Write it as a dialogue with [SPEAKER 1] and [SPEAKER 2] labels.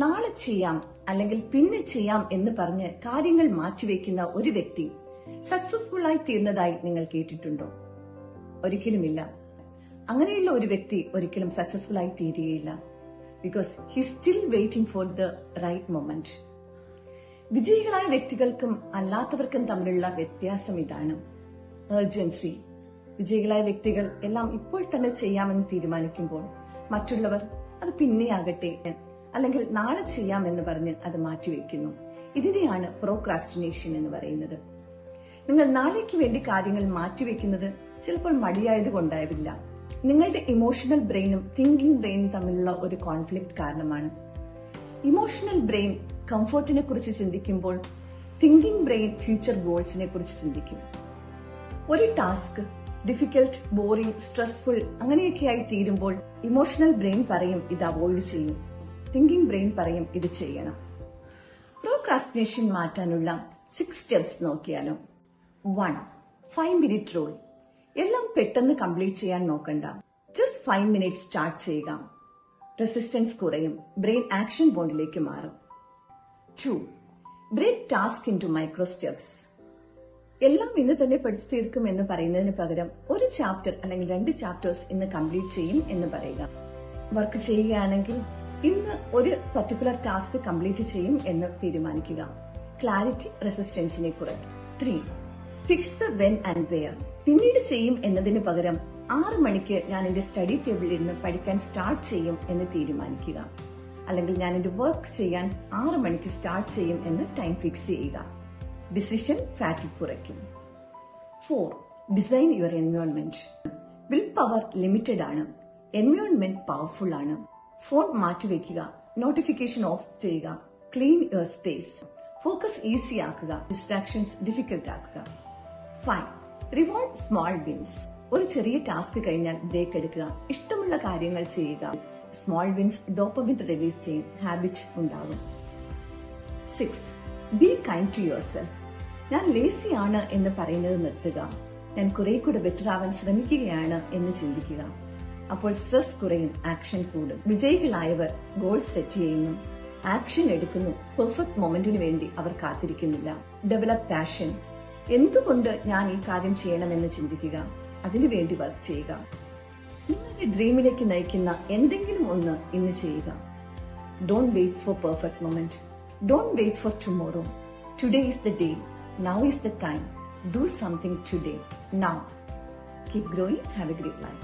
[SPEAKER 1] നാളെ ചെയ്യാം അല്ലെങ്കിൽ പിന്നെ ചെയ്യാം എന്ന് പറഞ്ഞ് കാര്യങ്ങൾ മാറ്റിവെക്കുന്ന ഒരു വ്യക്തി സക്സസ്ഫുൾ ആയി തീർന്നതായി നിങ്ങൾ കേട്ടിട്ടുണ്ടോ? ഒരിക്കലുമില്ല. അങ്ങനെയുള്ള ഒരു വ്യക്തി ഒരിക്കലും സക്സസ്ഫുൾ ആയി തീരുകയില്ല. Because he still waiting for the right moment. വിജയികളായ വ്യക്തികൾക്കും അല്ലാത്തവർക്കും തമ്മിലുള്ള വ്യത്യാസം ഇതാണ്: ഏർജൻസി. വിജയികളായ വ്യക്തികൾ എല്ലാം ഇപ്പോൾ തന്നെ ചെയ്യാമെന്ന് തീരുമാനിക്കുമ്പോൾ മറ്റുള്ളവർ അത് പിന്നെയാകട്ടെ അല്ലെങ്കിൽ നാളെ ചെയ്യാമെന്ന് പറഞ്ഞ് അത് മാറ്റിവെക്കുന്നു. ഇതിനെയാണ് പ്രോക്രാസ്റ്റിനേഷൻ എന്ന് പറയുന്നത്. നിങ്ങൾ നാളേക്ക് വേണ്ടി കാര്യങ്ങൾ മാറ്റിവെക്കുന്നത് ചിലപ്പോൾ മടിയായത് കൊണ്ടാവില്ല. നിങ്ങളുടെ ഇമോഷണൽ ബ്രെയിനും തിങ്കിങ് ബ്രെയിനും തമ്മിലുള്ള ഒരു കോൺഫ്ലിക്ട് കാരണമാണ്. ഇമോഷണൽ ബ്രെയിൻ കംഫർട്ടിനെ കുറിച്ച് ചിന്തിക്കുമ്പോൾ തിങ്കിങ് ബ്രെയിൻ ഫ്യൂച്ചർ ഗോൾസിനെ കുറിച്ച് ചിന്തിക്കും. ഒരു ടാസ്ക് ഡിഫിക്കൽട്ട്, ബോറിംഗ്, സ്ട്രെസ്ഫുൾ അങ്ങനെയൊക്കെയായി തീരുമ്പോൾ ഇമോഷണൽ ബ്രെയിൻ പറയും ഇത് അവോയ്ഡ് ചെയ്യും, തിങ്കിങ് ബ്രെയിൻ പറയും ഇത് ചെയ്യണം. പ്രോക്രാസ്റ്റിനേഷൻ മാറ്റാനുള്ള 6 സ്റ്റെപ്സ് നോക്കിയാലോ? 1. 5 minute റൂൾ. എല്ലാം പെട്ടെന്ന് കംപ്ലീറ്റ് ചെയ്യാൻ നോക്കണ്ട. ജസ്റ്റ് 5 minutes സ്റ്റാർട്ട് ചെയ്യുക. റെസിസ്റ്റൻസ് കുറയും, ബ്രെയിൻ ആക്ഷൻ മോഡിലേക്ക് മാറും. 2. Break task into micro steps. എല്ലാം ഇന്ന് തന്നെ പഠിച്ചു തീർക്കും എന്ന് പറയുന്നതിന് പകരം ഒരു ചാപ്റ്റർ അല്ലെങ്കിൽ 2 ചാപ്റ്റേഴ്സ് ഇന്ന് കംപ്ലീറ്റ് ചെയ്യും എന്ന് പറയുക. വർക്ക് ചെയ്യുകയാണെങ്കിൽ ഇന്ന് ഒരു പർട്ടിക്കുലർ ടാസ്ക് കംപ്ലീറ്റ് ചെയ്യും എന്ന് തീരുമാനിക്കുക. ക്ലാരിറ്റി റെസിസ്റ്റൻസിനെ കുറയ്ക്കും. 3. Fix the when and where. പിന്നീട് ചെയ്യും എന്നതിന് പകരം 6 മണിക്ക് ഞാൻ എന്റെ സ്റ്റഡി ടേബിളിൽ ഇരുന്ന് പഠിക്കാൻ സ്റ്റാർട്ട് ചെയ്യും എന്ന് തീരുമാനിക്കുക. അല്ലെങ്കിൽ ഞാൻ എന്റെ വർക്ക് ചെയ്യാൻ 6 മണിക്ക് സ്റ്റാർട്ട് ചെയ്യും എന്ന് ടൈം ഫിക്സ് ചെയ്യുക. ഡിസിഷൻ ഫാറ്റിക് കുറയ്ക്കും. 4. Design your environment. Willpower limited ആണ്, എൻവയോൺമെന്റ് പവർഫുൾ ആണ്. ഫോൺ മാറ്റിവെക്കുക, നോട്ടിഫിക്കേഷൻ ഓഫ് ചെയ്യുക, clean your space. Focus easy ആക്കുക, ഡിസ്ട്രാക്ഷൻസ് ഡിഫിക്കൽട്ട് ആക്കുക. 5. Reward small wins. ഒരു ചെറിയ ടാസ്ക് കഴിഞ്ഞാൽ ബ്രേക്ക് എടുക്കുക, ഇഷ്ടമുള്ള കാര്യങ്ങൾ ചെയ്യുക. സ്മോൾ വിൻസ് ഡോപ്പമിൻ റിലീസ് ചെയ്യും, ഹാബിറ്റ് ഉണ്ടാകും. 6. Be kind to yourself. ഞാൻ ലേസി ആണ് എന്ന് പറയുന്നത് നിർത്തുക. ഞാൻ കുറെ കൂടെ ബെറ്റർ ആവാൻ ശ്രമിക്കുകയാണ് എന്ന് ചിന്തിക്കുക. അപ്പോൾ സ്ട്രെസ് കുറയും, ആക്ഷൻ കൂടും. വിജയികളായവർ ഗോൾ സെറ്റ് ചെയ്യുന്നു, ആക്ഷൻ എടുക്കുന്നു. പെർഫെക്റ്റ് മൊമെന്റിന് വേണ്ടി അവർ കാത്തിരിക്കുന്നില്ല. Develop passion. എന്തുകൊണ്ട് ഞാൻ ഈ കാര്യം ചെയ്യണമെന്ന് ചിന്തിക്കുക, അതിനുവേണ്ടി വർക്ക് ചെയ്യുക. നിങ്ങളുടെ ഡ്രീമിലേക്ക് നയിക്കുന്ന എന്തെങ്കിലും ഒന്ന് ഇന്ന് ചെയ്യുക. Don't wait for perfect moment. Don't wait for tomorrow. Today is the day. Now is the time. Do something today. Now. Keep growing. Have a great life.